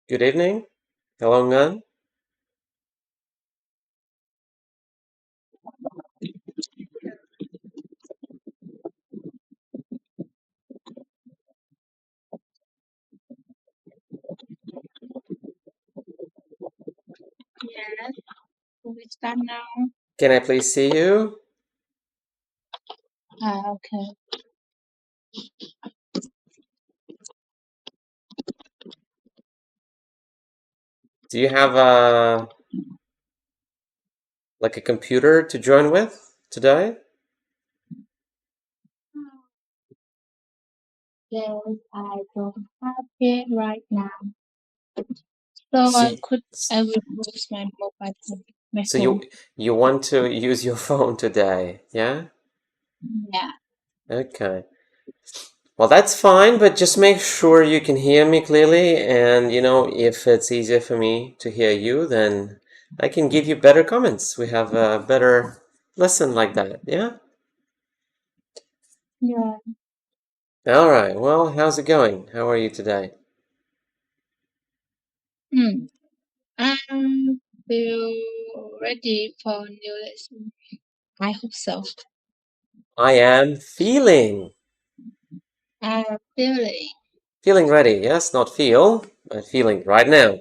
Good evening. Hello, Ngan. Yes, we start now. Can I please see you? Okay. Do you have like a computer to join with today? Yes, I don't have it right now. So See, I will use my mobile phone. My so phone. you want to use your phone today, yeah? Yeah. Okay. Well, that's fine, but just make sure you can hear me clearly, and if it's easier for me to hear you, then I can give you better comments. We have a better lesson like that, yeah? Yeah. All right. Well, how's it going? How are you today? I'm feel ready for new lesson. I hope so. I am feeling. I'm feeling. Feeling ready, yes, not feel, but feeling right now.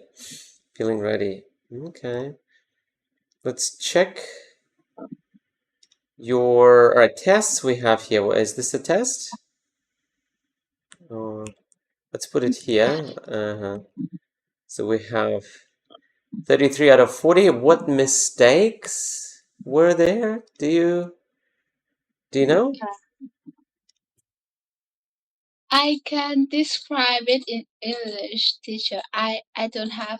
Feeling ready. Okay. Let's check your tests we have here. Is this a test? Let's put it here. So we have 33 out of 40. What mistakes were there? Do you know? I can describe it in English, teacher. I don't have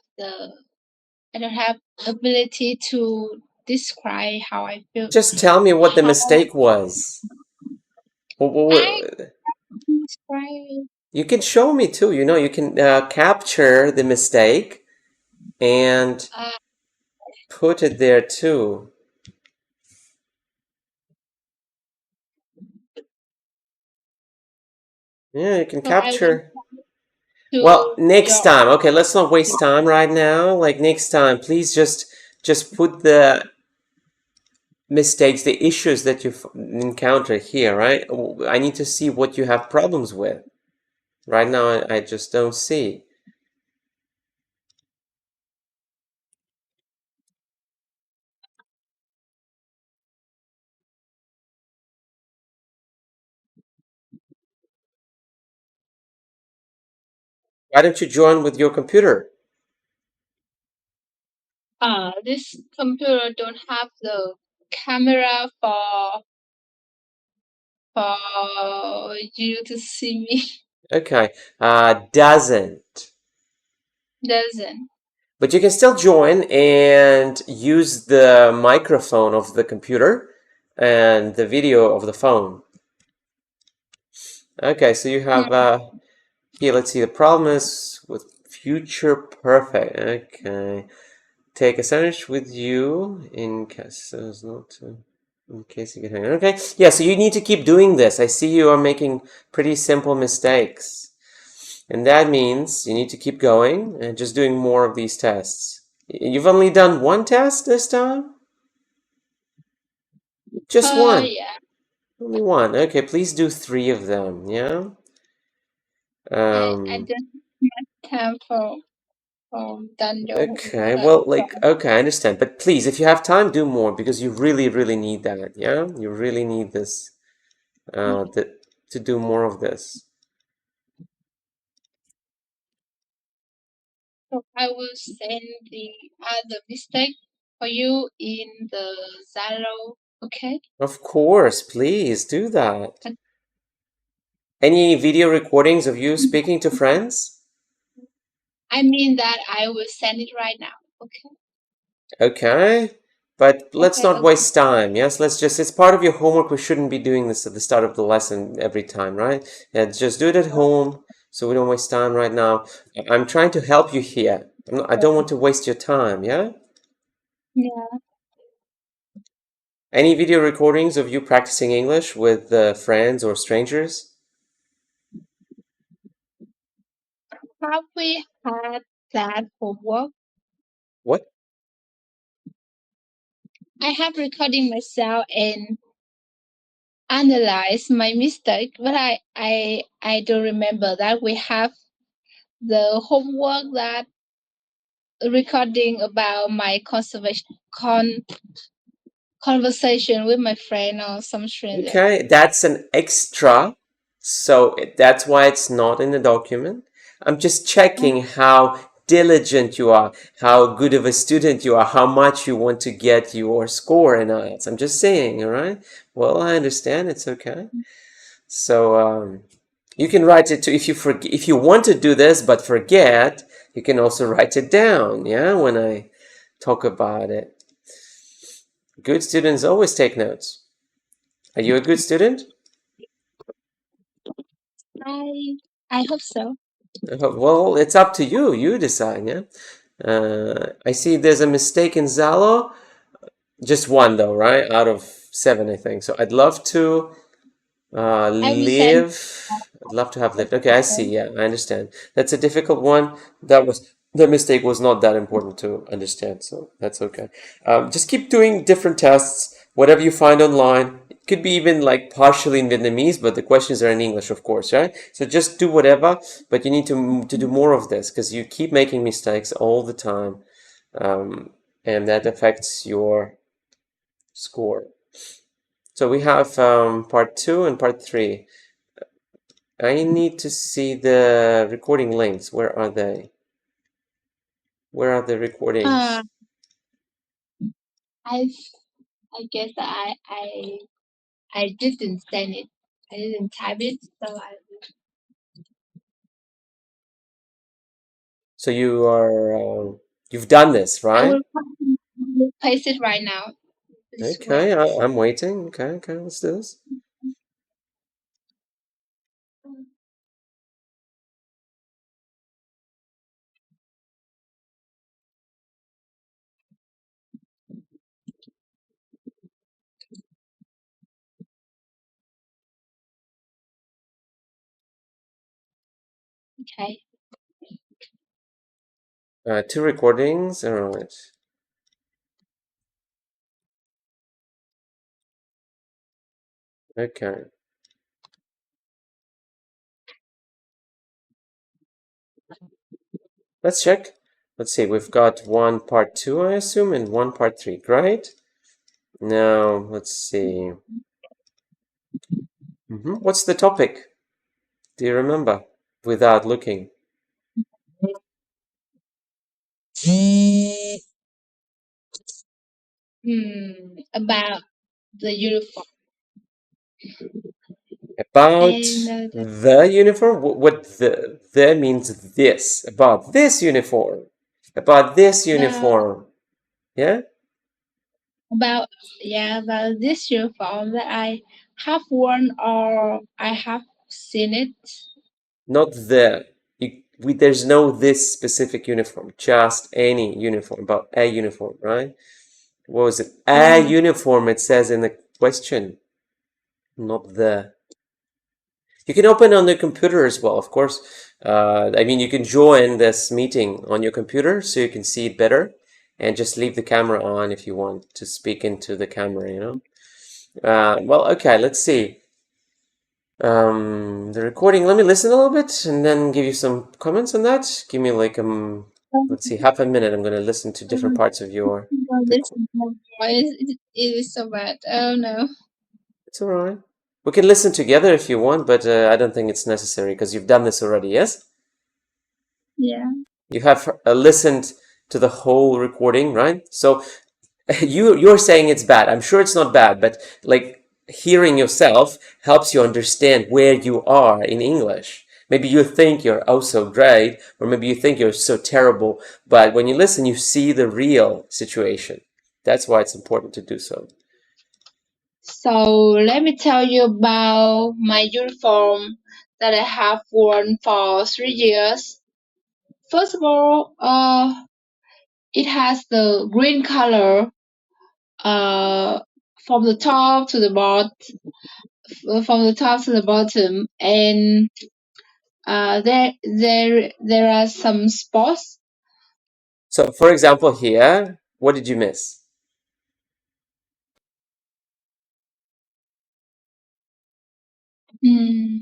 ability to describe how I feel. Just tell me what the How mistake was. I describe. You can show me too. You can capture the mistake and Uh, put it there too. Yeah, you can so I want capture. Well, to next draw. time. Okay, let's not waste time right now. Like next time, please just put the mistakes, the issues that you've encountered here, right? I need to see what you have problems with. Right now, I just don't see. Why don't you join with your computer? This computer don't have the camera for you to see me. Okay, doesn't. Doesn't. But you can still join and use the microphone of the computer and the video of the phone. Okay, so you have here, let's see, the problem is with future perfect. Okay. Take a sandwich with you in case in case you get hungry. Okay. Yeah, so you need to keep doing this. I see you are making pretty simple mistakes. And that means you need to keep going and just doing more of these tests. You've only done one test this time? Just one. Yeah. Only one. Okay, please do 3 of them, yeah? I don't have time for done your Okay, homework. well, okay, I understand. But please, if you have time, do more because you really, really need that, yeah? You really need this, to do more of this. So I will send the other mistake for you in the Zalo. Okay. Of course, please do that. Okay. Any video recordings of you speaking to friends? I mean that I will send it right now. Okay. Okay, but let's Okay. not waste time, yes? It's part of your homework. We shouldn't be doing this at the start of the lesson every time, right? Yeah, just do it at home so we don't waste time right now. I'm trying to help you here. I don't want to waste your time, yeah? Yeah. Any video recordings of you practicing English with friends or strangers? have we had that homework? What? I have recording myself and analyze my mistake, but I don't remember that we have the homework that recording about my conversation with my friend or some stranger. Okay, that's an extra, so that's why it's not in the document. I'm just checking how diligent you are, how good of a student you are, how much you want to get your score in IELTS. I'm just saying, all right? Well, I understand, it's okay. So you can write it to if you want to do this but forget, you can also write it down, yeah, when I talk about it. Good students always take notes. Are you a good student? I hope so. Well, it's up to you. You decide, yeah? I see there's a mistake in Zalo. Just one, though, right? Out of 7, I think. So I'd love to I will send. I'd love to have lived. Okay, I see. Yeah, I understand. That's a difficult one. The mistake was not that important to understand, so that's okay. Just keep doing different tests, whatever you find online. It could be even like partially in Vietnamese, but the questions are in English, of course, right? So just do whatever, but you need to do more of this because you keep making mistakes all the time, and that affects your score. So we have part 2 and part 3. I need to see the recording links. Where are they? Where are the recordings? I I guess I didn't send it. I didn't type it, so So you've done this, I right? will paste it right now. This Okay, one. I'm waiting. Okay, let's do this. Okay. 2 recordings. All right. Okay. Let's check. Let's see. We've got one part 2, I assume, and one part 3. Great. Now let's see. What's the topic? Do you remember? Without looking. About the uniform. About And the uniform? What the means this. About this uniform. About this uniform. Yeah? about about this uniform that I have worn or I have seen it. Not the. There's no this specific uniform. Just any uniform. About a uniform, right? What was it? A uniform, it says in the question. Not the. You can open on the computer as well, of course. I mean, you can join this meeting on your computer so you can see it better, and just leave the camera on if you want to speak into the camera, you know? Well, okay, let's see. The recording, let me listen a little bit and then give you some comments on that. Give me like, let's see, half a minute. I'm going to listen to different parts of your This record. it is so bad. Oh no. It's all right. We can listen together if you want, but I don't think it's necessary because you've done this already, yes? Yeah. You have listened to the whole recording, right? So you're saying it's bad. I'm sure it's not bad, but like hearing yourself helps you understand where you are in English. Maybe you think you're oh so great, or maybe you think you're so terrible, but when you listen, you see the real situation. That's why it's important to do so. So let me tell you about my uniform that I have worn for 3 years. First of all, it has the green color uh, from the top to the bottom, and there are some sports. So, for example, here, what did you miss? Hmm.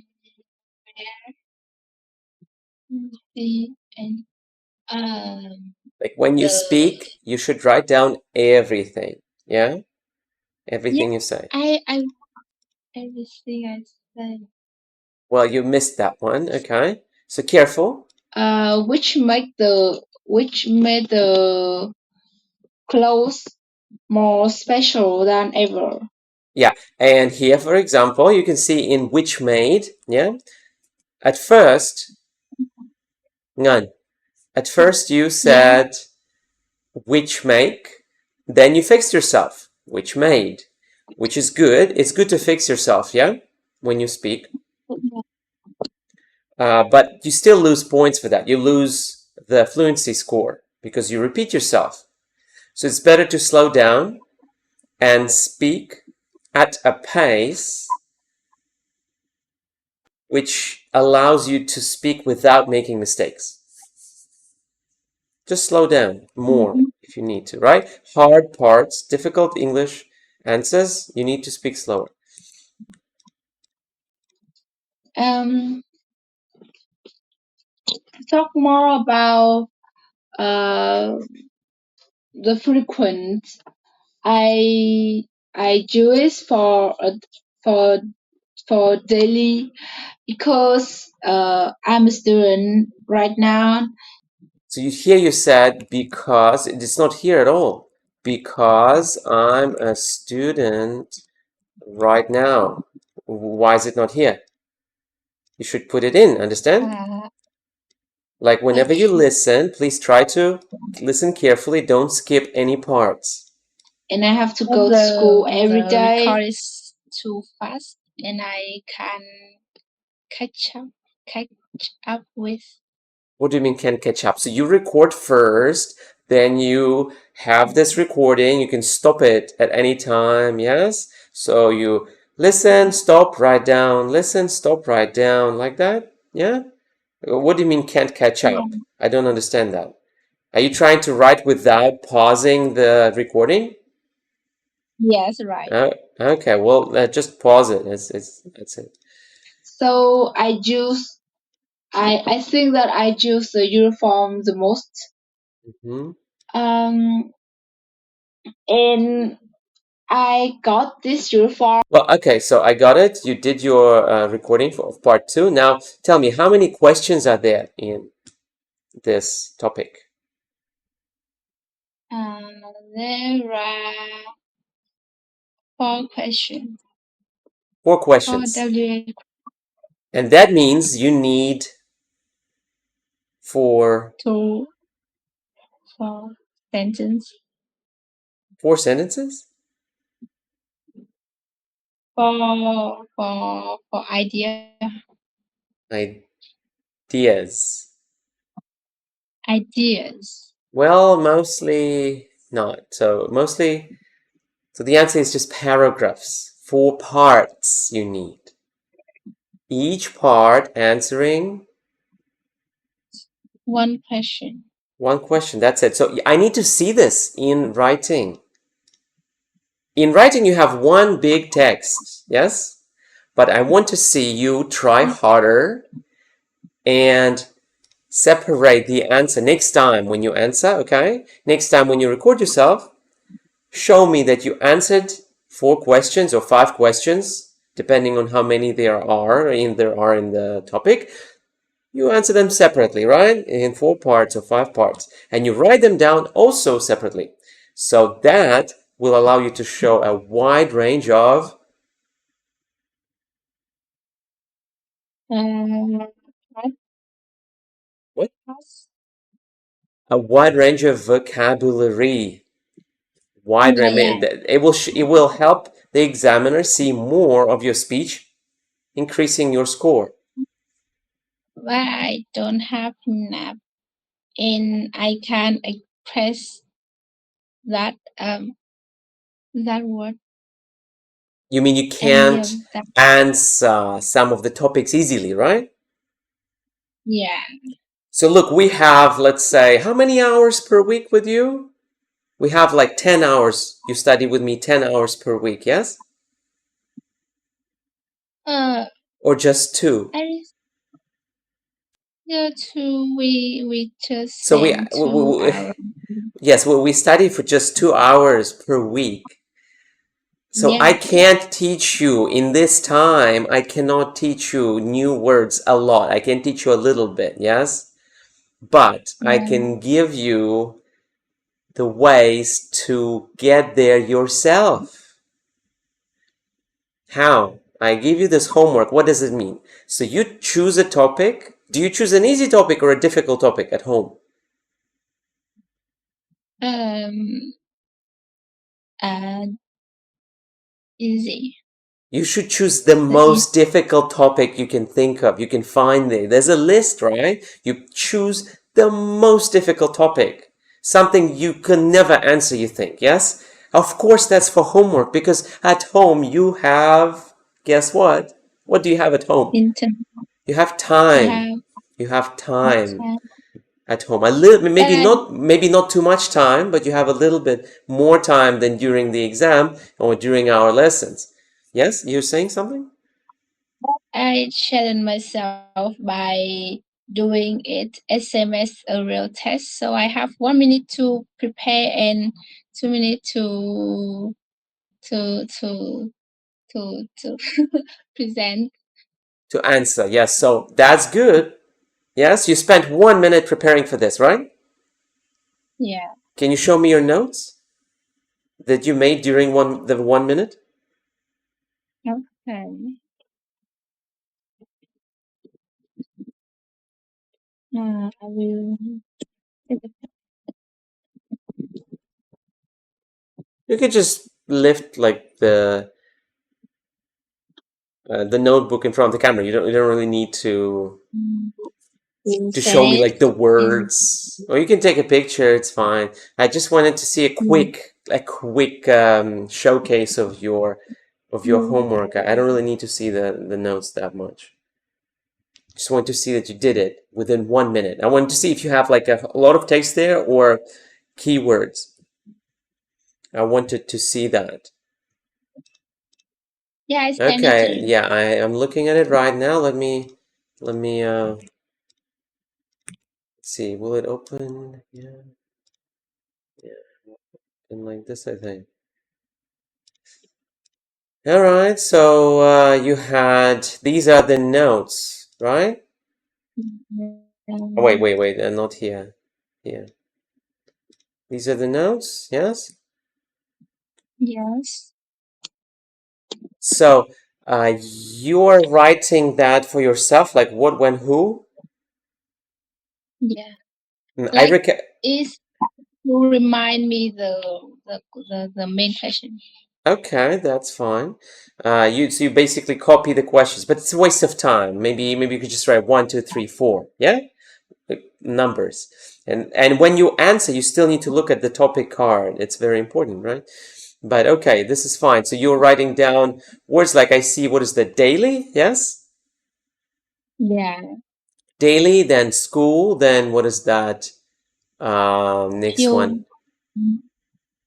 And Like when you the speak, you should write down everything. Yeah? yeah, Everything you say. I everything I say. Well, you missed that one. Okay. So careful. Which made the clothes more special than ever. Yeah. And here, for example, you can see in which made. Yeah. At first, Ngan. At first you Yeah. said which make, then you fixed yourself. Which made. Which is good. It's good to fix yourself, yeah? When you speak. But you still lose points for that. You lose the fluency score because you repeat yourself. So it's better to slow down and speak at a pace which allows you to speak without making mistakes. Just slow down more Mhm. if you need to, right? Hard parts, difficult English answers, you need to speak slower. Um, talk more about uh the frequent. I I do it for for daily because I'm a student right now. So here you said because it's not here at all. Because I'm a student right now. Why is it not here? You should put it in, understand? Uh, Like whenever you okay. listen, please try to listen carefully. Don't skip any parts. And I have to go to school every day. The record is too fast, and I can catch up catch up with. What do you mean can catch up? So you record first, then you have this recording. You can stop it at any time, yes? So you listen, stop, write down, listen, stop, write down, like that, yeah? What do you mean can't catch up? I don't understand that. Are you trying to write without pausing the recording? Yes, right. Okay, well, just pause it. That's it. So I think that I choose the uniform the most. Hmm. Um, and I got this uniform. Well, okay, so I got it. You did your recording of part two. Now, tell me, how many questions are there in this topic? There are four questions. Four Four questions. W And that means you need two four sentence. four sentences? For idea Ideas. ideas. Well, mostly not. So the answer is just paragraphs. Four parts you need. Each part answering One question. one question. That's it. So I need to see this in writing. In writing, you have one big text, yes? But I want to see you try harder and separate the answer next time when you answer, okay? Next time when you record yourself, show me that you answered four questions or five questions, depending on how many there are in the topic. You answer them separately, right? In four parts or five parts. And you write them down also separately. So that will allow you to show a wide range of Uh, what? what? A wide range of vocabulary. Wide Yeah, range. yeah. It will help the examiner see more of your speech, increasing your score. But I don't have enough, and I can't express that that word You mean you any of can't that. answer some of the topics easily, right? Yeah. So look, we have, let's say, how many hours per week with you? We have like 10 hours. You study with me 10 hours per week, yes? Uh, Or just 2? I go to we just So spend 2 hours. yes, we study for just 2 hours per week. So I Yeah. can't teach you in this time, I cannot teach you new words a lot. I can teach you a little bit, yes? But I Yeah. can give you the ways to get there yourself. How? I give you this homework. What does it mean? So you choose a topic. Do you choose an easy topic or a difficult topic at home? Um. Uh. Easy. You should choose the The easy. most difficult topic you can think of. You can find there. There's a list, right? You choose the most difficult topic. Something you can never answer, you think, yes? Of course, that's for homework because at home you have, guess what? What do you have at home? Internet. You have We time. have You have more time time. at home. A little, But maybe not too much time, but you have a little bit more time than during the exam or during our lessons. Yes, you're saying something? I challenge myself by doing it SMS a real test. So I have 1 minute to prepare and 2 minutes to to to present. To answer, yes. So that's good. Yes, you spent 1 minute preparing for this, right? Yeah. Can you show me your notes that you made during the 1 minute? Okay. I will. You could just lift like the notebook in front of the camera. You don't really need Will to show me send like the it in. words. Or you can take a picture, it's fine. I just wanted to see a quick showcase of your homework. I don't really need to see the notes that much. Just want to see that you did it within 1 minute. I wanted to see if you have like a lot of text there or keywords. I wanted to see that. Yeah, I send it to Okay, you. yeah, I'm looking at it right now. Let me see. Will it open? Yeah, and like this, I think. All right, so you had these are the notes, right? Oh, wait, not here. Here. These are the notes, yes? Yes. So you're writing that for yourself, like what, when, who? Yeah. I Like reckon. is to remind me the main question. Okay, that's fine. So you basically copy the questions, but it's a waste of time. Maybe you could just write 1, 2, 3, 4. Yeah, like numbers. And when you answer, you still need to look at the topic card. It's very important, right? But okay, this is fine. So you're writing down words like I see. What is the daily? Yes, Yeah. daily. Then school. Then what is that? Next one, Feel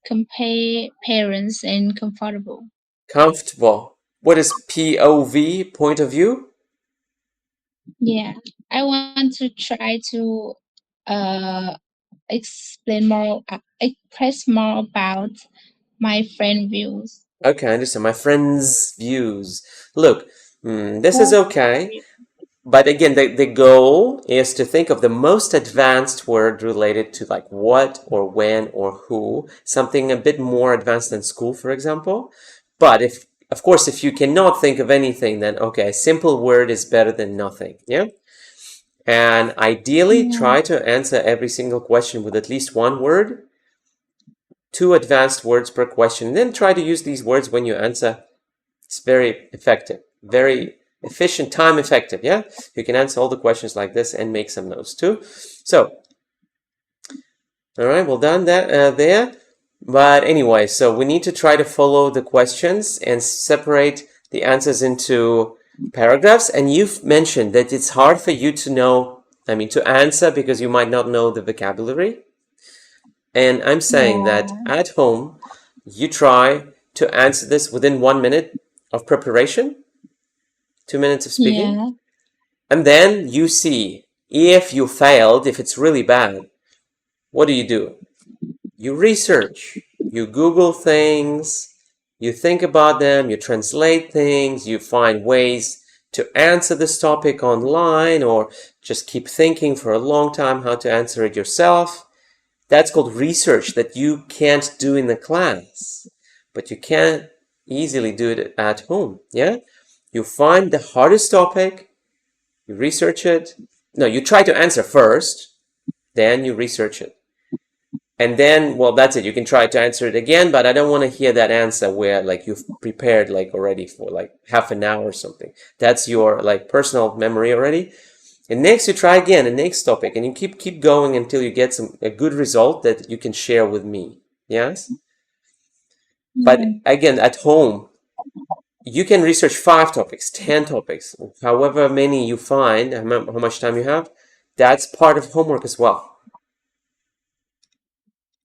compare parents and comfortable. comfortable. What is POV? Point of view. Yeah. I want to try to uh express more about my friend views. Okay, I understand. My friend's views. Look, this is Oh, okay. But again, the goal is to think of the most advanced word related to like what or when or who, something a bit more advanced than school, for example. But of course, if you cannot think of anything, then okay, a simple word is better than nothing. Yeah. And ideally, yeah. try to answer every single question with at least one word, 2 advanced words per question. And then try to use these words when you answer. It's very effective, very efficient, time effective. Yeah, you can answer all the questions like this and make some notes too. So, all right, well done that there. But anyway, so we need to try to follow the questions and separate the answers into paragraphs. And you've mentioned that it's hard for you to know I mean, to answer because you might not know the vocabulary. And I'm saying that Yeah. at home, you try to answer this within 1 minute of preparation, 2 minutes of speaking, Yeah. and then you see if you failed, if it's really bad, what do? You research, you Google things, you think about them, you translate things, you find ways to answer this topic online or just keep thinking for a long time how to answer it yourself. That's called research that you can't do in the class, but you can easily do it at home. Yeah? You find the hardest topic, you research it. No, you try to answer first, then you research it. And then, well, that's it. You can try to answer it again, but I don't want to hear that answer where like you've prepared like already for like half an hour or something. That's your like personal memory already. And next you try again, the next topic, and you keep going until you get a good result that you can share with me. Yes? Yeah. But again, at home, you can research 5 topics, 10 topics, however many you find, how much time you have. That's part of homework as well.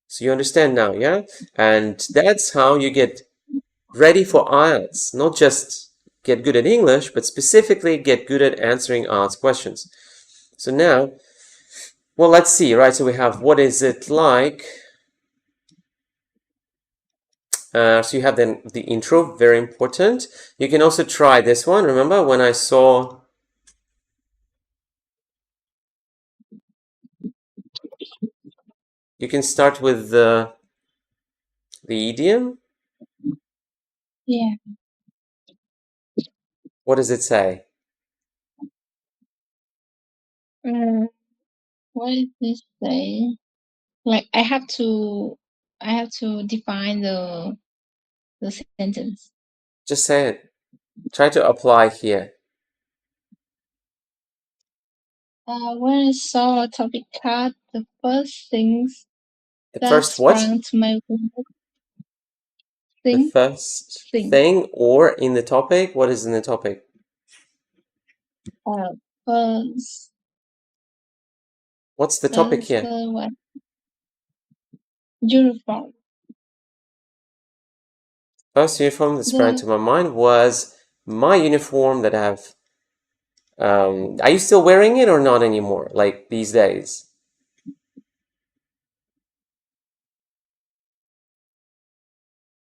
So you understand now, yeah? And that's how you get ready for IELTS. Not just get good at English, but specifically get good at answering IELTS questions. So now, well, let's see, right? So we have what is it like? So you have then the intro, very important. You can also try this one. Remember when I saw, you can start with the idiom. Yeah. What does it say? Uh, what did this say? Like I have to define the sentence. Just say it. Try to apply here. When I saw a topic card, the first things The that first what? sprang to my mind, The thing, first thing. thing or in the topic? What is in the topic? Uh, first, What's the topic here? what? Uniform. First uniform that sprang The to my mind was my uniform that I have. Are you still wearing it or not anymore? Like these days?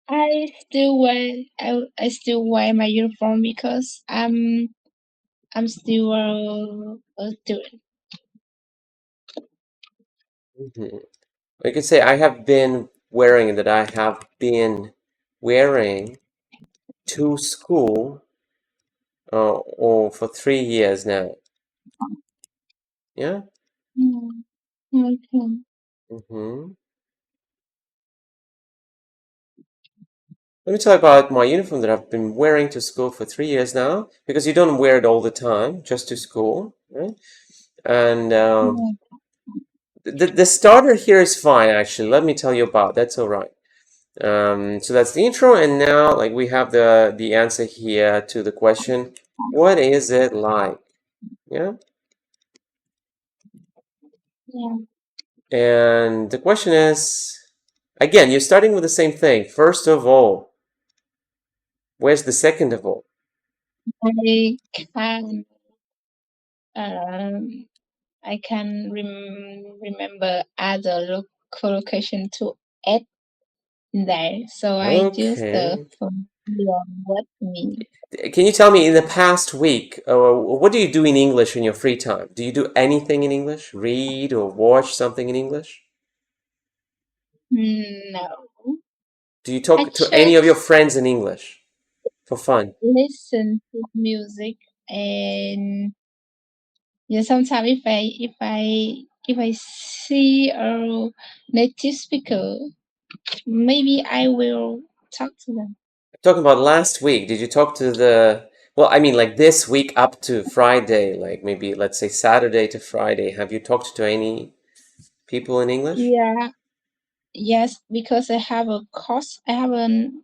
I still wear my uniform because I'm still a student. Mhm. You could say I have been wearing that I have been wearing to school or for 3 years now. Yeah? Mm, okay. hmm Let me tell you about my uniform that I've been wearing to school for 3 years now, because you don't wear it all the time, just to school, right? And Yeah. the starter here is fine, actually. Let me tell you about. That's all right. So that's the intro, and now like we have the answer here to the question, what is it like? Yeah. Yeah. And the question is, again, you're starting with the same thing. First of all, where's the second of all? I can um I can remember other location to add in there. So I use the Okay. familiar word meaning. Can you tell me in the past week, what do you do in English in your free time? Do you do anything in English? Read or watch something in English? No. Do you I talk to any of your just friends in English for fun? listen to music and yeah, sometimes if I see a native speaker, maybe I will talk to them. Talking about last week, did you talk to well, I mean, like this week up to Friday, like maybe let's say Saturday to Friday, have you talked to any people in English? Yeah, yes, because I have a course. I have an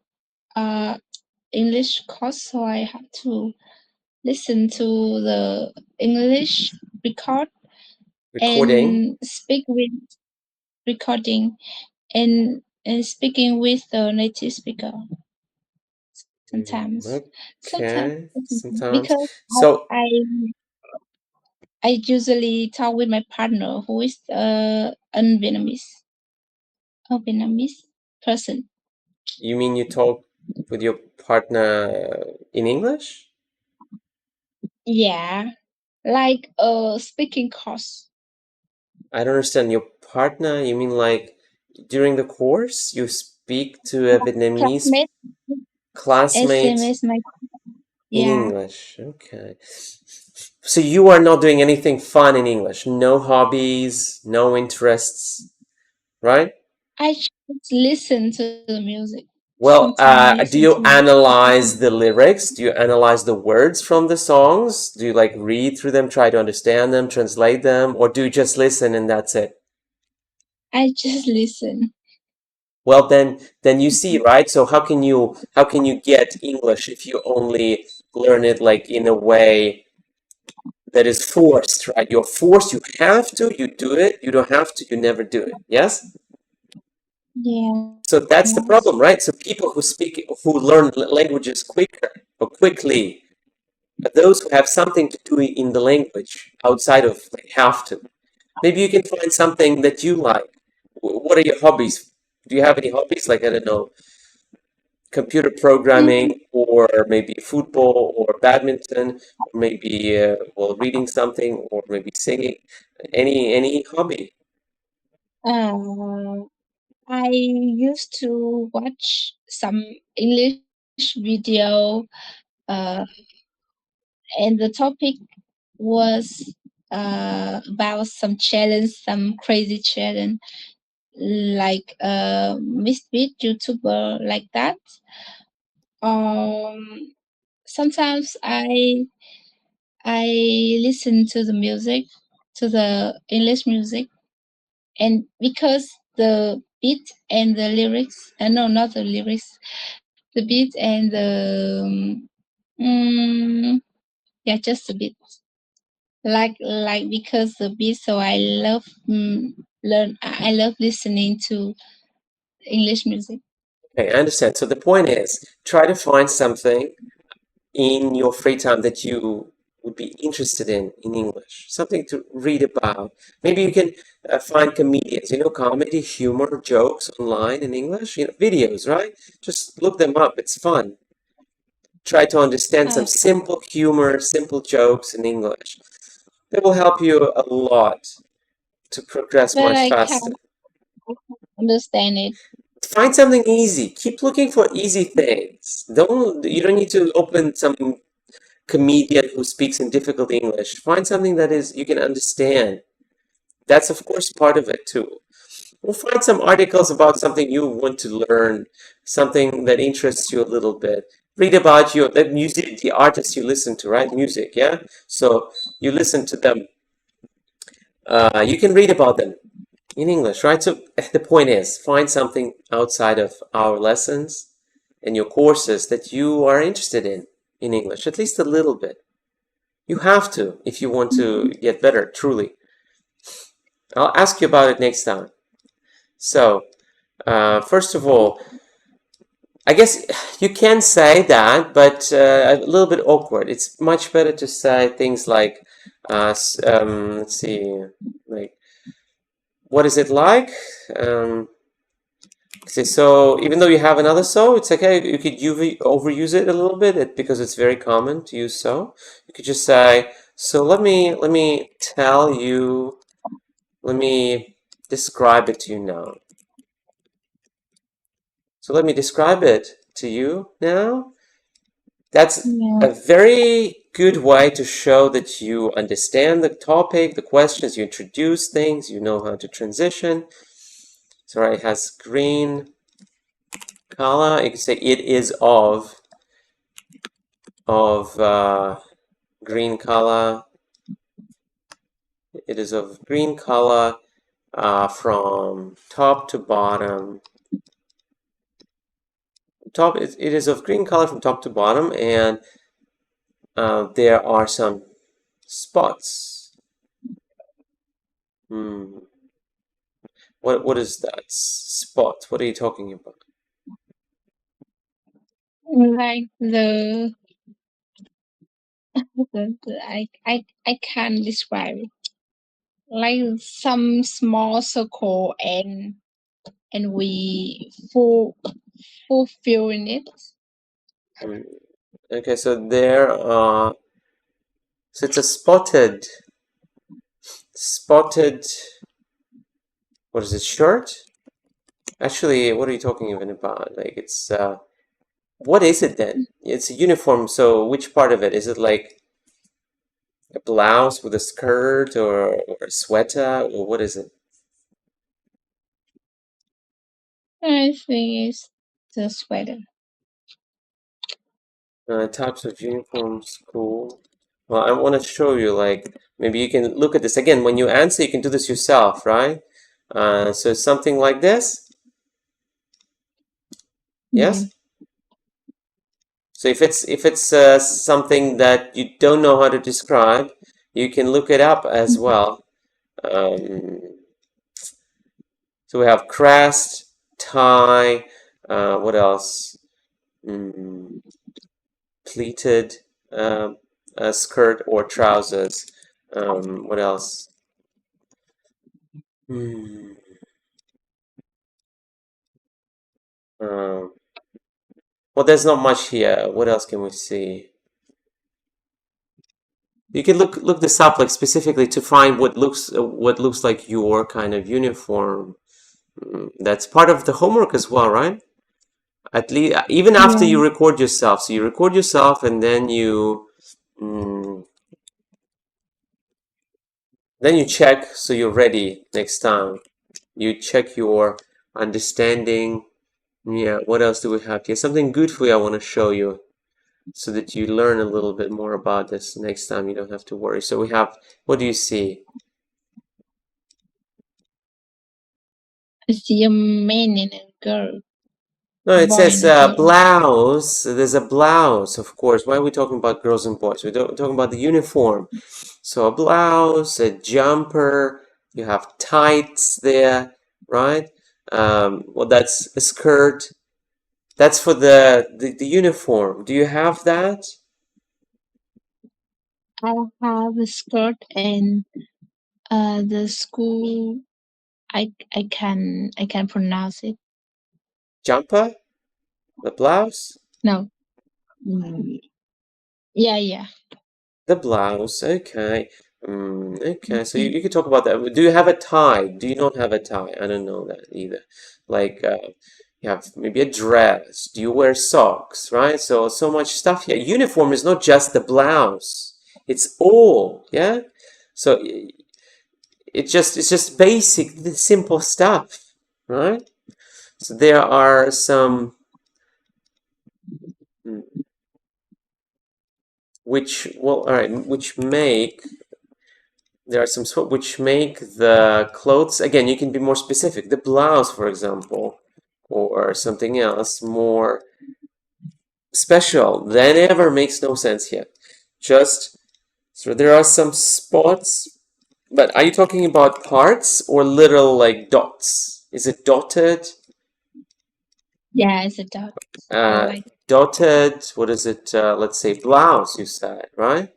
English course, so I have to listen to the English record Recording. and speak with recording and speaking with the native speaker sometimes. Sometimes Okay, sometimes. because So I usually talk with my partner who is a Vietnamese person. you mean you talk with your partner in English? Yeah, like a speaking course. I don't understand. Your partner, you mean like during the course you speak to a Vietnamese Classmate, classmate SMS, my in yeah. English? Okay. So you are not doing anything fun in English? No hobbies, no interests, right? I just listen to the music. Well, Sometimes do listen you to analyze the lyrics? Do you analyze the words from the songs? Do you like read through them, try to understand them, translate them, or do you just listen and that's it? I just listen. Well, then you see, right? So how can you get English if you only learn it like in a way that is forced, right? You're forced, you have to, you do it. You don't have to, you never do it. Yes? So that's the Yes. problem, right? So people who learn languages quicker or quickly are those who have something to do in the language outside of like, have to. Maybe you can find something that you like. What are your hobbies? Do you have any hobbies? Like, I don't know, computer Mm, programming, or maybe football, or badminton, or maybe well, reading something, or maybe singing. Any hobby? Uh, I used to watch some English video, uh, and the topic was about some challenge, some crazy challenge, like misfit YouTuber like that. Um, Sometimes I listen to the music, to the English music, and because the beat and the lyrics, no, not the lyrics, the beat and the yeah, just the beat. Like because the beat, so I love learn. I love listening to English music. Okay, I understand. So the point is, try to find something in your free time that you would be interested in English, something to read about. Maybe you can find comedians, comedy, humor, jokes online in English, videos, right? Just look them up. It's fun. Try to understand some Uh, simple humor, simple jokes in English. That will help you a lot to progress but much I faster. can't understand it. Find something easy. Keep looking for easy things. You don't need to open some comedian who speaks in difficult English. Find something that is you can understand. That's of course part of it too. We'll find some articles about something you want to learn, something that interests you a little bit. Read about the music, the artists you listen to, right? Music, yeah. So you listen to them. You can read about them in English, right? So the point is, find something outside of our lessons and your courses that you are interested in English, at least a little bit. You have to if you want to get better, truly. I'll ask you about it next time. So, first of all, I guess you can say that, but a little bit awkward. It's much better to say things like, let's see, like, what is it like? Okay, so even though you have another so, it's okay. You could overuse it a little bit because it's very common to use so. You could just say, so let me tell you, let me describe it to you now. So let me describe it to you now. That's Yeah. a very good way to show that you understand the topic, the questions, you introduce things, you know how to transition. So it has green color. You can say it is of green color. It is of green color from top to bottom. It is of green color from top to bottom, and there are some spots Hmm. What is that? Spot. What are you talking about? Like I can't describe it. Like some small circle and we fulfill in it. Hmm. Okay, so there so it's a spotted what is it, shirt? Actually, what are you talking even about? Like it's what is it then? It's a uniform, so which part of it? Is it like a blouse with a skirt or a sweater or what is it? I think it's the sweater. Types of uniforms, cool. Well, I want to show you, like, maybe you can look at this again. When you answer, you can do this yourself, right? So something like this, Mm-hmm. yes? So if it's something that you don't know how to describe, you can look it up as well. Um, so we have crest, tie, what else? Mm, pleated skirt or trousers. What else? Hmm. Um, well, there's not much here. What else can we see? You can look this up like specifically to find what looks like your kind of uniform. That's part of the homework as well, right? At least even after Yeah. you record yourself. So you record yourself and mm, then you check so you're ready next time. You check your understanding. Yeah, what else do we have here? Something good for you I want to show you so that you learn a little bit more about this next time. You don't have to worry. So we have, what do you see? I see a man and a girl, No, a it boy says and a girl. blouse. There's a blouse, of course. Why are we talking about girls and boys? We're talking about the uniform. So a blouse, a jumper, you have tights there, right? Well, that's a skirt. That's for the uniform. Do you have that? I have a skirt and the school. I can pronounce it. Jumper? The blouse? No. Mm, yeah, yeah. The blouse, okay. Okay, so Yeah. you could talk about that. Do you have a tie? Do you not have a tie? I don't know that either. Like, you have maybe a dress. Do you wear socks, right? So much stuff here. Uniform is not just the blouse. It's all, yeah? So it's just basic, simple stuff, right? So there are some mm, all right, there are some which make the clothes, again, you can be more specific. The blouse, for example, or something else more special than ever makes no sense here. Just, so there are some spots, but are you talking about parts or little like dots? Is it dotted? Yeah, it's a dot. Uh, Like Dotted, what is it? Let's say blouse, you said, right?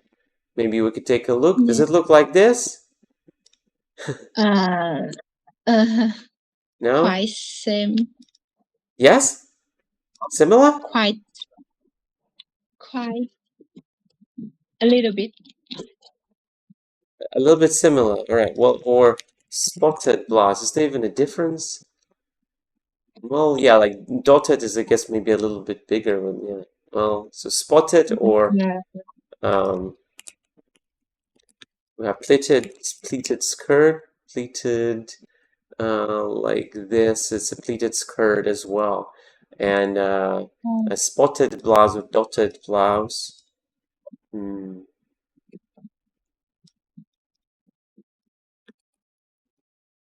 Maybe we could take a look. Does yeah. it look like this? Uh, uh No? quite same. Yes? Similar? Quite quite a little bit. A little bit similar. All right. Well, or spotted blouse. Is there even a difference? Well, yeah, like dotted is, I guess, maybe a little bit bigger. But yeah. Well, so spotted or Yeah. um, we have pleated skirt, pleated like this. It's a pleated skirt as well, and a spotted blouse or dotted blouse. Hmm.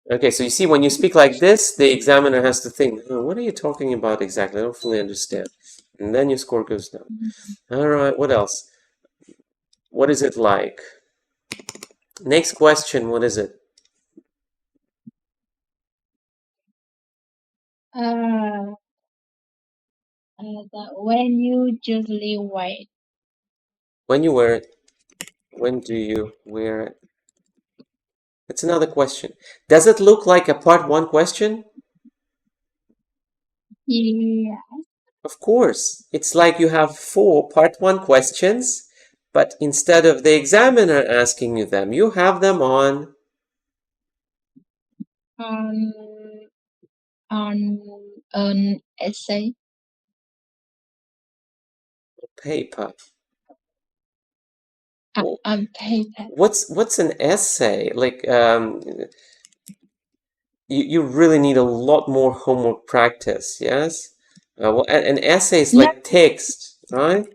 Okay, so you see, when you speak like this, the examiner has to think, "Oh, what are you talking about exactly? I don't fully understand." And then your score goes down. All right, what else? What is it like? Next question, what is it? Uh, when you usually wait. When you wear it. When do you wear it? That's another question. Does it look like a part 1 question? Yeah. Of course. It's like you have 4 part 1 questions, but instead of the examiner asking you them, you have them on On on an essay. paper. On paper. What's an essay? Like you really need a lot more homework practice, yes? Well, an essay is No, like text, right?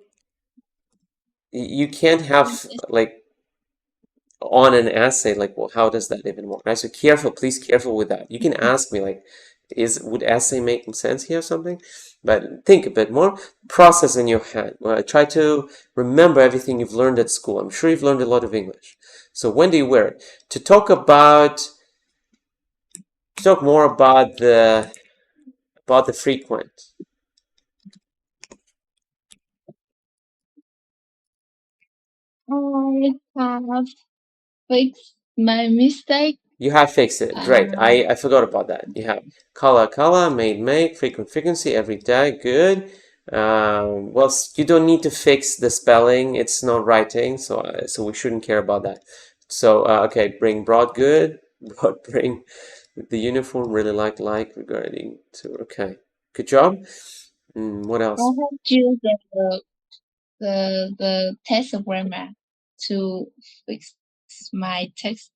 You can't have like on an essay, like, well, how does that even work? Right? So careful, please careful with that. You can ask me like, would essay make sense here or something? But think a bit more, process in your head. Try to remember everything you've learned at school. I'm sure you've learned a lot of English. So when do you wear it? To talk more about the frequent. I have fixed my mistake. You have fixed it. Great. I forgot about that. You have color, made, make, frequent, frequency, every day. Good. Well, you don't need to fix the spelling. It's not writing, so we shouldn't care about that. So, okay, bring brought, good. Brought, bring the uniform, really like, regarding to. Okay, good job. What I else? have used the test grammar to fix my text.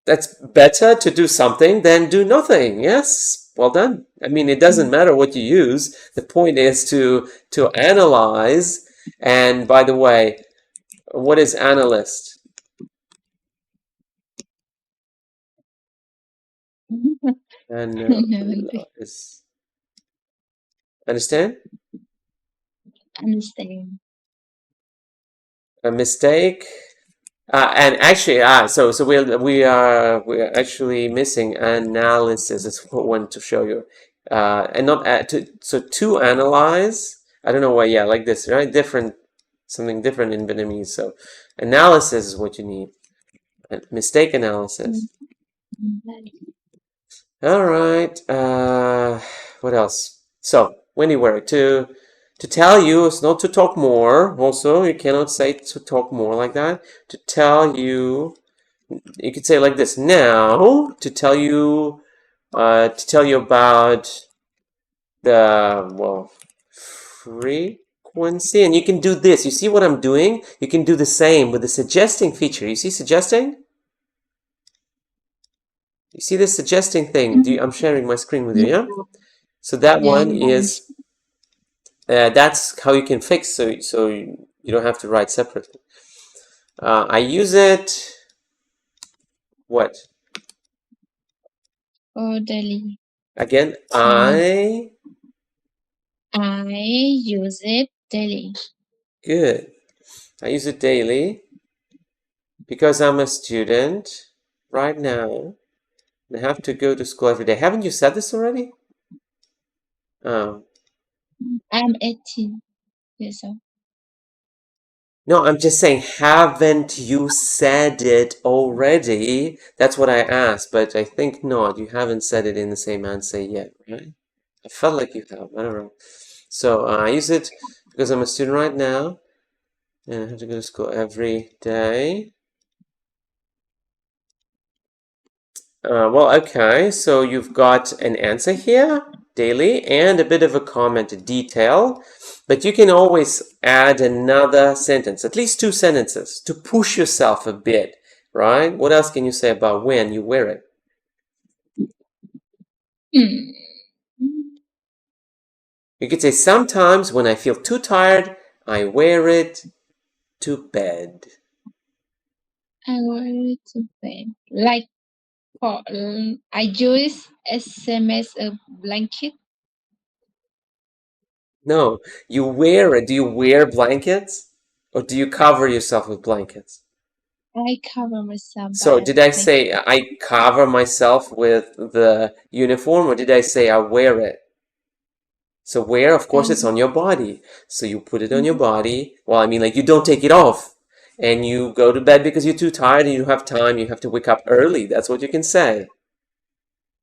That's better to do something than do nothing. Yes, well done. I mean, it doesn't matter what you use. The point is to analyze. And by the way, what is analyst? Analyze. Understand? Understand. A mistake. And actually, so we are actually missing analysis. Is what I wanted to show you, and not to analyze. I don't know why. Yeah, like this, right? Something different in Vietnamese. So, analysis is what you need. Mistake analysis. All right. What else? So, when you wear it to tell you is not to talk more. Also, you cannot say to talk more like that. To tell you. You could say like this now to tell you about the frequency, and you can do this. You see what I'm doing? You can do the same with the suggesting feature. You see suggesting? You see this suggesting thing? I'm sharing my screen with you, yeah? So that one is that's how you can fix so you don't have to write separately. I use it what? Oh, daily. Again, I use it daily. Good. I use it daily because I'm a student right now and I have to go to school every day. Haven't you said this already? Oh. I'm 18 years old. No, I'm just saying, haven't you said it already? That's what I asked, but I think not. You haven't said it in the same answer yet, right? I felt like you have. I don't know. So I use it because I'm a student right now and I have to go to school every day. Well, okay, so you've got an answer here, daily, and a bit of a comment, a detail, but you can always add another sentence, at least 2 sentences, to push yourself a bit, right? What else can you say about when you wear it? You could say, sometimes when I feel too tired, I wear it to bed. I wear it to bed. Like I use SMS a blanket. No, you wear it. Do you wear blankets? Or do you cover yourself with blankets? I cover myself So by did I makeup. say I cover myself with the uniform, or did I say I wear it? So wear, of course, it's on your body. So you put it on your body. Well, I mean, like you don't take it off. And you go to bed because you're too tired and you don't have time. You have to wake up early. That's what you can say.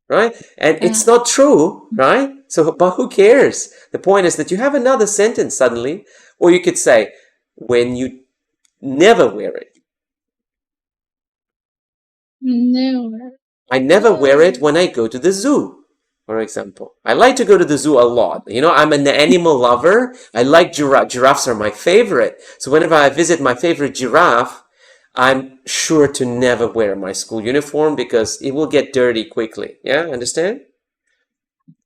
Right? And it's not true, right? So, but who cares? The point is that you have another sentence suddenly, or you could say, when you never wear it. No. I never wear it when I go to the zoo, for example. I like to go to the zoo a lot. You know, I'm an animal lover. I like giraffe. Giraffes are my favorite. So whenever I visit my favorite giraffe, I'm sure to never wear my school uniform because it will get dirty quickly. Yeah, understand?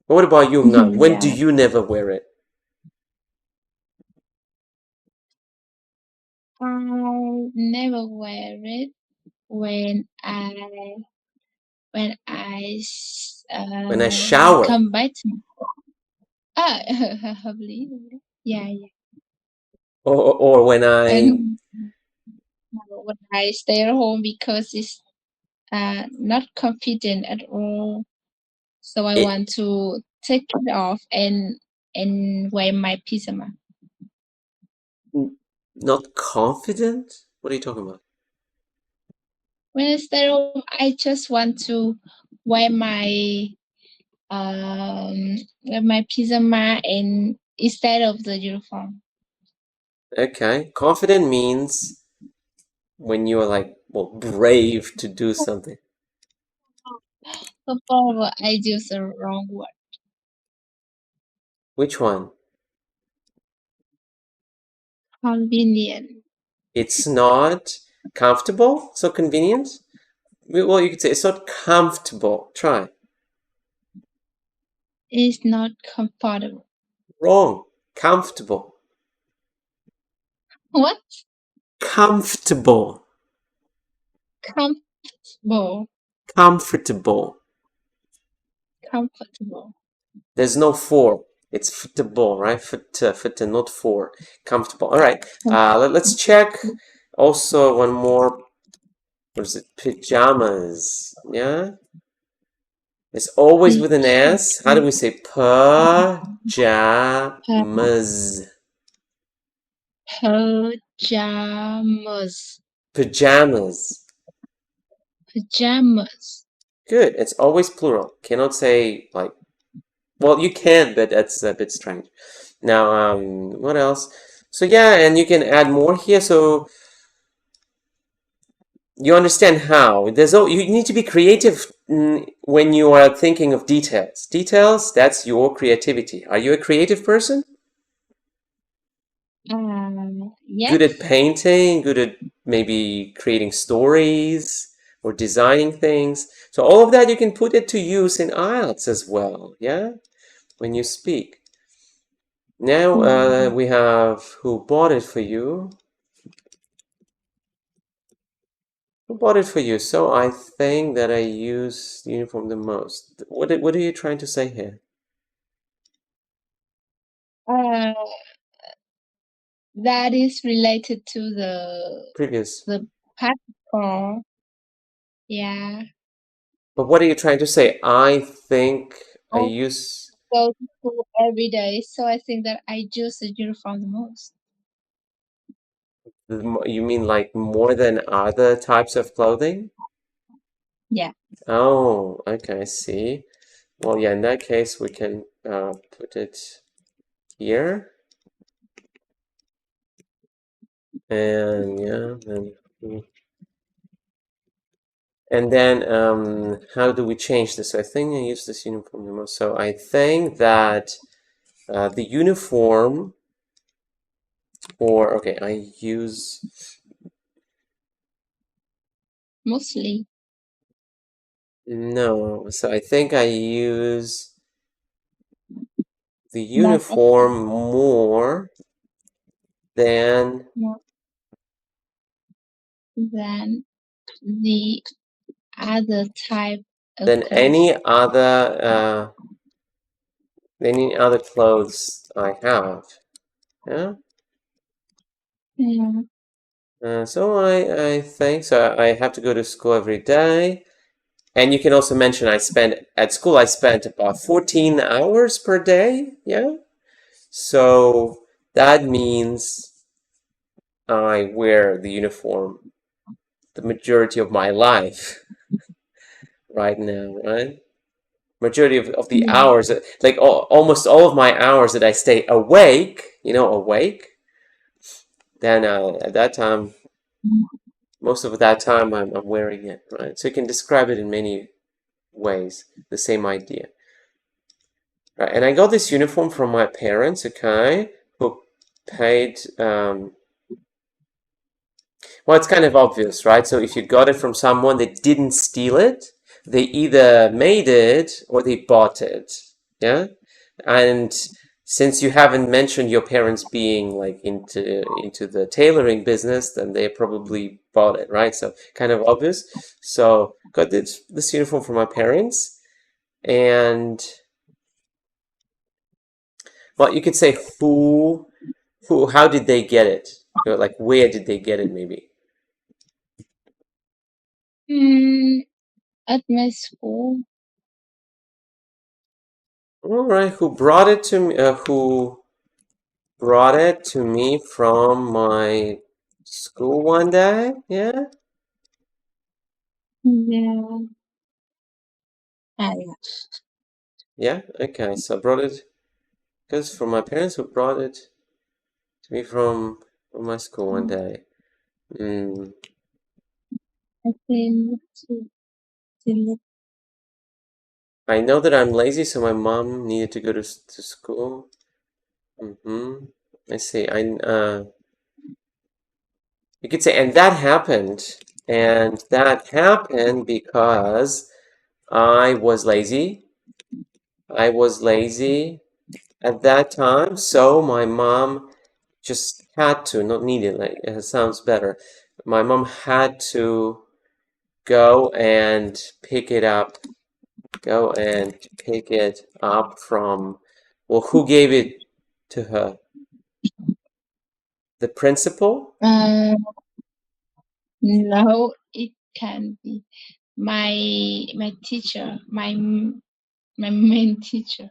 But what about you, Ngan? When do Yeah. you never wear it? I never wear it when When I shower, come back to ah hợp lý rồi đấy. Yeah, yeah. or when I And when I stay at home because it's not confident at all. So I it, want to take it off and wear my pyjama. not confident. What are you talking about? When I stay at home, I just want to wear my pyjama and instead of the uniform. Okay, confident means when you are like, well, brave to do something. So far, I use the wrong word. Which one? Convenient It's not comfortable, so convenient. Well, you could say it's not comfortable. Try. is not comfortable. Wrong. Comfortable. What? Comfortable. Comfortable. Comfortable. Comfortable. There's no for. It's footable, right? Foot, not for. Comfortable. All right. Let's check. Also, one more. What is it? Pajamas. Yeah. It's always with an S. How do we say pajamas? Pajamas. Pajamas. Pajamas. Good. It's always plural. Cannot say like, well, you can, but that's a bit strange. Now, what else? So yeah, and you can add more here. So you understand how. You need to be creative when you are thinking of details. Details, that's your creativity. Are you a creative person? Good at Yes. painting, good at maybe creating stories or designing things. So all of that you can put it to use in IELTS as well, yeah? When you speak. Now we have who bought it for you. Who bought it for you? So I think that I use the uniform the most. What are you trying to say here? Uh, that is related to Previous. the past call. Yeah. But what are you trying to say? I think I I use go to school every day, so I think that I use the uniform the most. you mean like more than other types of clothing? Yeah. Oh, okay, I see. Well, yeah, in that case, we can put it here. And yeah, and then how do we change this? So I think I use this uniform the most. So I think that the uniform, or okay, I use Mostly. no. So I think I use the Not often. uniform more than More than the other type of than clothes. any other clothes I have. Yeah. Yeah. So I think so. I have to go to school every day. And you can also mention at school I spent about 14 hours per day. Yeah. So that means I wear the uniform the majority of my life right now, right? Majority of the Yeah. hours, like almost all of my hours that I stay awake, awake, then at that time, most of that time I'm wearing it, right? So you can describe it in many ways, the same idea. Right, and I got this uniform from my parents, okay, who paid, well, it's kind of obvious, right? So if you got it from someone that didn't steal it, they either made it or they bought it, yeah? And since you haven't mentioned your parents being like into the tailoring business, then they probably bought it, right? So kind of obvious. So got this uniform from my parents, and well, you could say how did they get it? Like where did they get it? Maybe. Mm, at my school. All right, who brought it to me? Who brought it to me from my school one day? Yeah, Yeah. Yeah. yeah. Okay, so I brought it because from my parents who brought it to me from my school one day. Mm, I think to I know that I'm lazy, so my mom needed to go to school. Mm-hmm. I see. You could say, and that happened because I was lazy. I was lazy at that time, so my mom just had to, not needed, like it sounds better. My mom had to go and pick it up, go and pick it up from, well, who gave it to her? The principal? uh, no, it can be my teacher, my main teacher.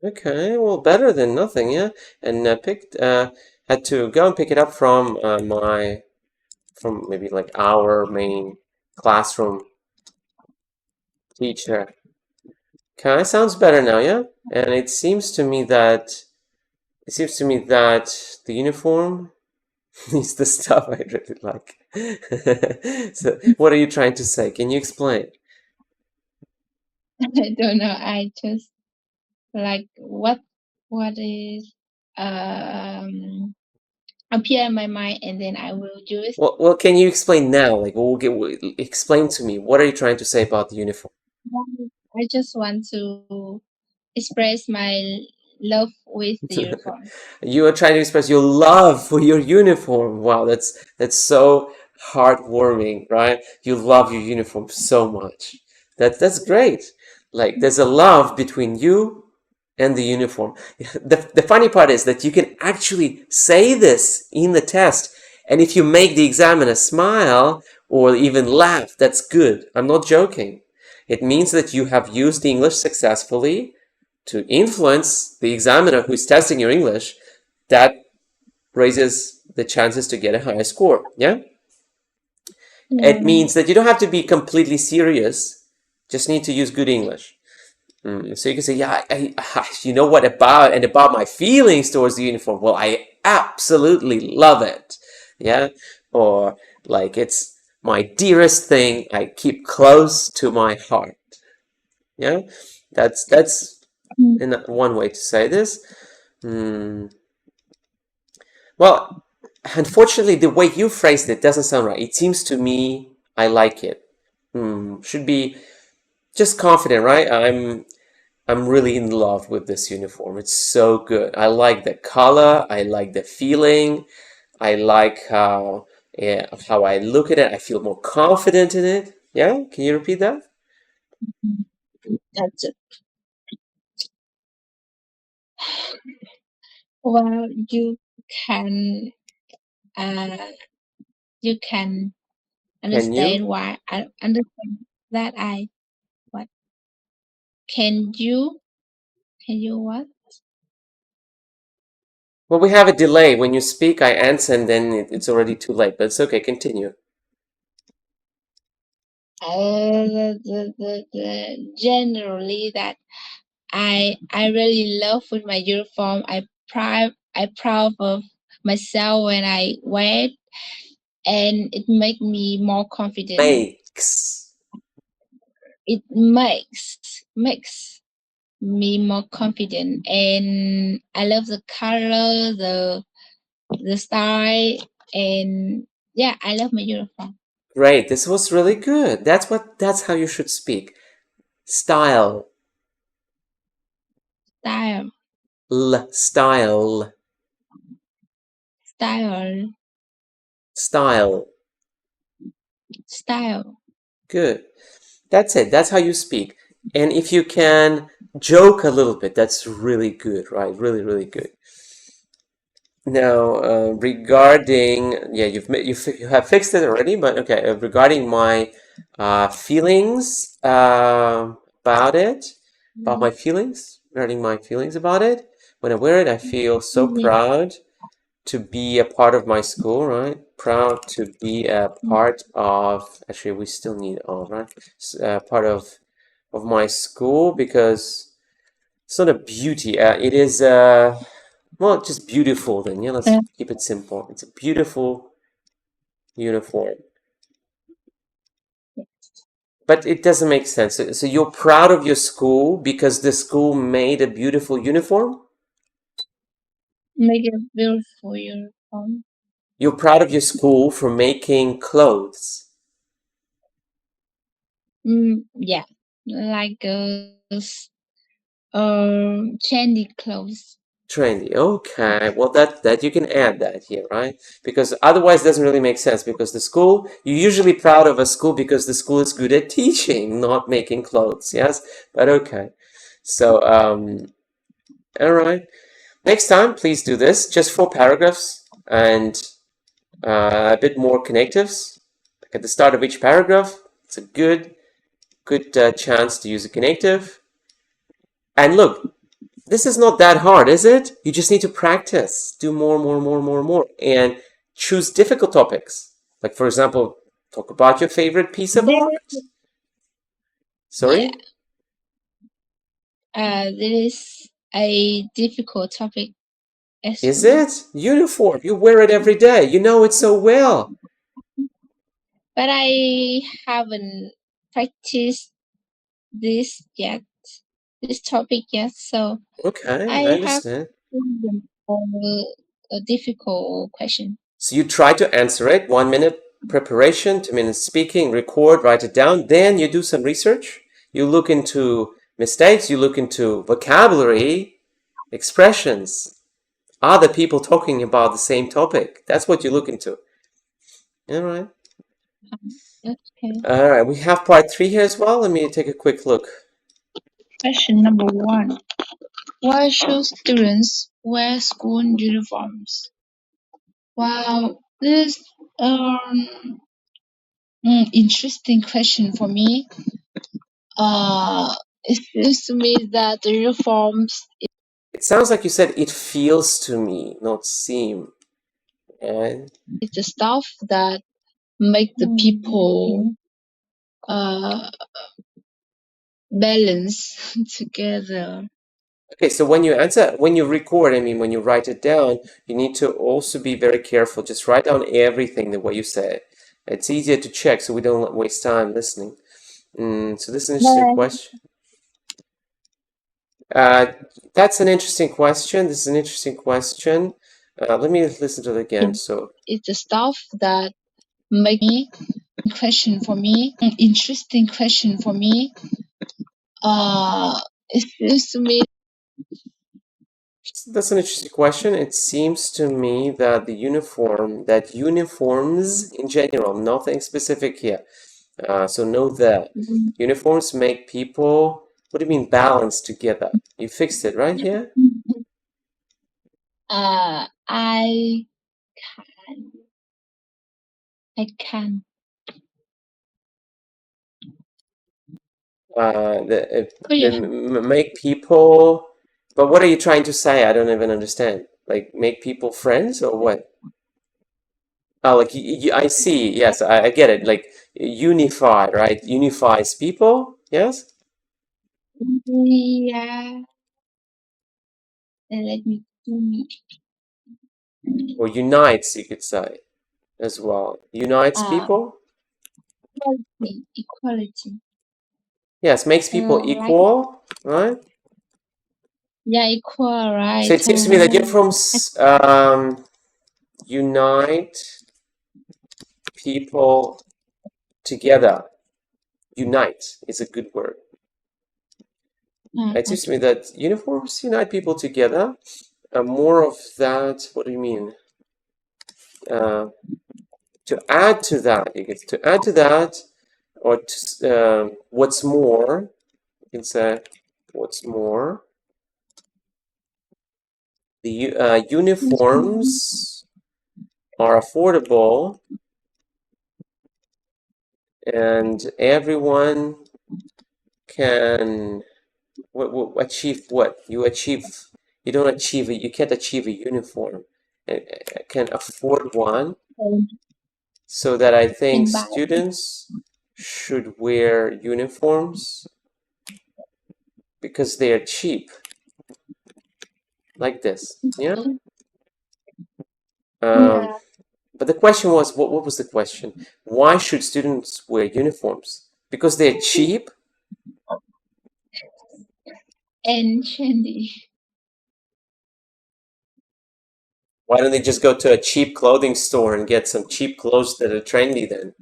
Okay, well, better than nothing, yeah. And had to go and pick it up from maybe like our main classroom teacher. Okay, sounds better now, yeah? And it seems to me that the uniform is the stuff I really like. So, what are you trying to say? Can you explain? I don't know. I just like what is um appear in my mind, and then I will use. Well, can you explain now? Like, explain to me. What are you trying to say about the uniform? I just want to express my love with the uniform. You are trying to express your love for your uniform. Wow, that's so heartwarming, right? You love your uniform so much. That's great. Like there's a love between you and the uniform. The funny part is that you can actually say this in the test, and if you make the examiner smile or even laugh, that's good. I'm not joking. It means that you have used English successfully to influence the examiner who's testing your English. That raises the chances to get a higher score. Yeah? Yeah. It means that you don't have to be completely serious, just need to use good English. So you can say, yeah, you know what about my feelings towards the uniform? Well, I absolutely love it. Yeah? Or like it's my dearest thing I keep close to my heart. Yeah? That's one way to say this. Hmm. Well, unfortunately, the way you phrased it doesn't sound right. It seems to me I like it. Should be just confident, right? I'm really in love with this uniform. It's so good. I like the color. I like the feeling. I like how I look at it. I feel more confident in it. Yeah, can you repeat that? That's it. Well, you can uh, you can Can understand you? why I understand that I what can you what? Well, we have a delay. When you speak, I answer, and then it's already too late. But it's okay. Continue. Generally that I really love with my uniform. I proud of myself when I wear it, and it make me more confident. Makes. It makes me more confident, and I love the color, the style, and yeah, I love my uniform. Great. This was really good. That's how you should speak. Style. Style, Style. style, Style. style. Good. That's it. That's how you speak. And if you can joke a little bit, that's really good, right? Really, really good. Now, regarding, yeah, you have fixed it already, but okay. Regarding my feelings about my feelings, regarding my feelings about it, when I wear it, I feel so Yeah. proud to be a part of my school, right? Proud to be a part of, actually, we still need all, right? Part of my school because it's not a beauty. It is well, just beautiful then. Yeah, let's Uh, keep it simple. It's a beautiful uniform. But it doesn't make sense. So you're proud of your school because the school made a beautiful uniform? Make it beautiful uniform. You're proud of your school for making clothes. Yeah, like trendy clothes. Trendy. Okay. Well, that you can add that here, right? Because otherwise it doesn't really make sense because the school, you're usually proud of a school because the school is good at teaching, not making clothes. Yes? But okay. So, all right. Next time, please do this. Just 4 paragraphs and a bit more connectives. Like at the start of each paragraph, it's a good chance to use a connective. And look, this is not that hard, is it? You just need to practice. Do more, and choose difficult topics. Like, for example, talk about your favorite piece of There, art. yeah, Sorry? there is a difficult topic as Is well. it? Uniform. You wear it every day. You know it so well. But I haven't practiced this yet, this topic yet, so Okay, I I have understand. a difficult question. So you try to answer it. 1 minute preparation, 2 minutes speaking, record, write it down. Then you do some research. You look into mistakes. You look into vocabulary, expressions. Other people talking about the same topic. That's what you look into. All right. Okay. All right. We have part 3 here as well. Let me take a quick look. Question number 1. Why should students wear school uniforms? Wow, this interesting question for me. It seems to me that the uniforms It sounds like you said it feels to me, not seem. Right? is the stuff that make the people uh balance together. Okay, so when you answer, when you record, I mean, when you write it down, you need to also be very careful. Just write down everything the way you say it. It's easier to check so we don't waste time listening. So this is an interesting But question. Uh, that's an interesting question. This is an interesting question. Let me listen to it again. So, it's the stuff that make me question for me interesting question for me. It seems to me that's an interesting question. It seems to me that that uniforms in general, nothing specific here. So know that uniforms make people, what do you mean balance together? You fixed it right here? I I can. Make people. But what are you trying to say? I don't even understand. Like make people friends or what? Oh, like I see. Yes, I get it. Like unify, right? Unifies people. Yes. Yeah. Let me do me. Or unites, you could say as well. Unites people. Equality. Yes, makes people Like equal, right? yeah, equal, So right? it seems to me that uniforms unite people together. Unite is a good word. It seems to me that uniforms unite people together. More of that. What do you mean? To add to that, you get to add to that, or to, what's more, you can say what's more. The uniforms are affordable, and everyone can achieve what you achieve. You don't achieve it. You can't achieve a uniform. Can afford one. So that I think students should wear uniforms because they are cheap, like this. Yeah. But the question was, what was the question? Why should students wear uniforms? Because they're cheap? And trendy. Why don't they just go to a cheap clothing store and get some cheap clothes that are trendy then?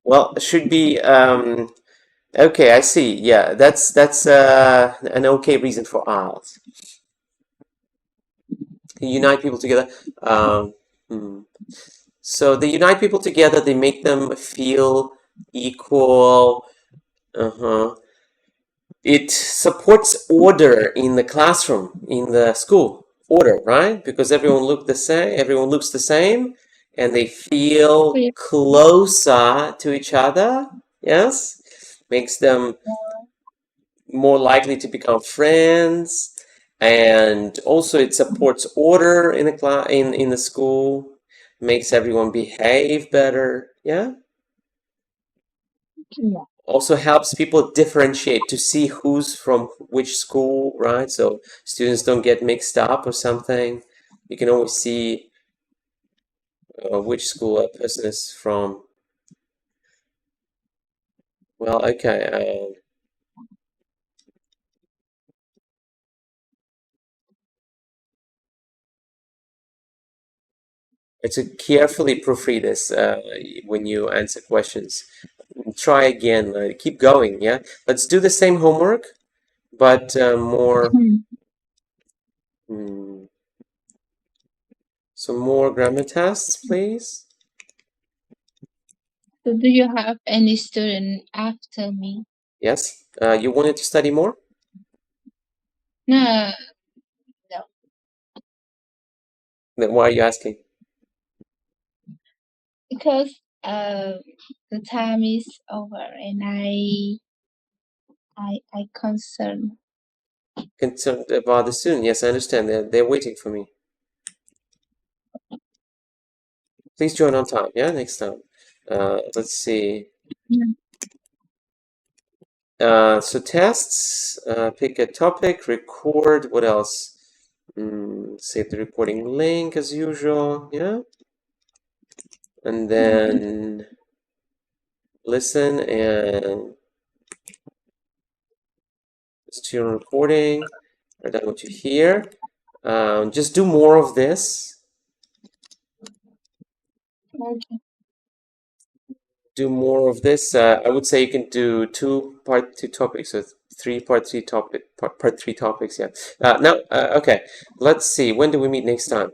Well, it should be okay, I see. Yeah, that's an okay reason for IELTS. Unite people together. So they unite people together, they make them feel equal. It supports order in the classroom, in the school. Order, right? Because everyone looks the same, and they feel closer to each other. Yes? Makes them more likely to become friends, and also it supports order in the class, in the school, makes everyone behave better. Yeah. Also helps people differentiate to see who's from which school, right? So students don't get mixed up or something. You can always see which school a person is from. Well, okay. To carefully proofread this when you answer questions. Try again. Keep going. Yeah. Let's do the same homework, but more. Some more grammar tests, please. So do you have any student after me? Yes. You wanted to study more? No. Then why are you asking? Because the time is over and I concerned. Concerned about the student? Yes, I understand. They're waiting for me. Please join on time. Yeah, next time. Let's see. So tests. Pick a topic. Record. What else? Save the recording link as usual. Yeah. And then listen and student recording. Write down what you hear. Just do more of this. Okay. Do more of this. I would say you can do part two topics, so part three topics. Yeah. Now, okay. Let's see. When do we meet next time?